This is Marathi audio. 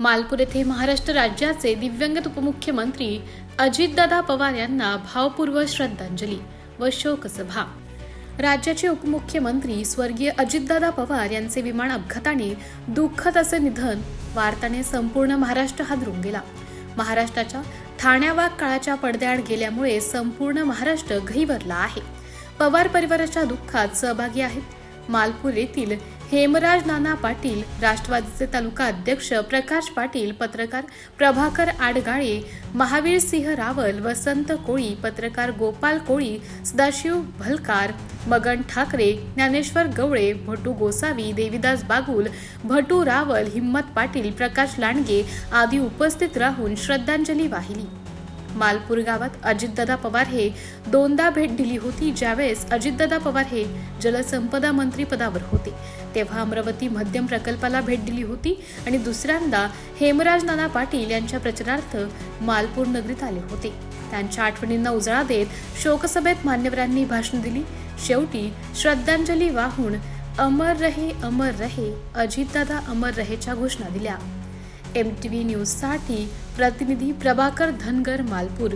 मालपूर येथे महाराष्ट्र राज्याचे दिव्यांगत उपमुख्यमंत्री अजितदादा पवार यांना भावपूर्ण श्रद्धांजली व शोकसभा। राज्याचे उपमुख्यमंत्री स्वर्गीय अजितदादा पवार यांचे विमान अपघाताने दुःखद असे निधन वार्ताने संपूर्ण महाराष्ट्र हादरून गेला। महाराष्ट्राच्या ठाण्यावाग काळाच्या पडद्याआड गेल्यामुळे संपूर्ण महाराष्ट्र गहिवरला आहे। पवार परिवाराच्या दुःखात सहभागी आहेत मालपूर येथील हेमराज नाना पाटील, राष्ट्रवादीचे तालुका अध्यक्ष प्रकाश पाटील, पत्रकार प्रभाकर आडगाळे, महावीर सिंह रावल, वसंत कोळी, पत्रकार गोपाल कोळी, सदाशिव भलकार, मगन ठाकरे, ज्ञानेश्वर गवळे, भटू गोसावी, देवीदास बागुल, भटू रावल, हिम्मत पाटील, प्रकाश लांडगे आदी उपस्थित राहून श्रद्धांजली वाहिली। मालपूर गावात अजितदादा पवार हे दोनदा भेट दिली होती। ज्यावेळेस अजितदादा पवार हे जलसंपदा मंत्री पदावर होते तेव्हा अमरावती मध्यम प्रकल्पाला भेट दिली होती आणि दुसऱ्यांदा हेमराज नाना पाटील यांच्या प्रचारार्थ मालपूर नगरीत आले होते। त्यांच्या आठवणींना उजाळा देत शोकसभेत मान्यवरांनी भाषण दिली। शेवटी श्रद्धांजली वाहून अमर रहे अजितदादा अमर रहेच्या घोषणा दिल्या। MTV न्यूज साठी प्रतिनिधी प्रभाकर धनगर, मालपूर।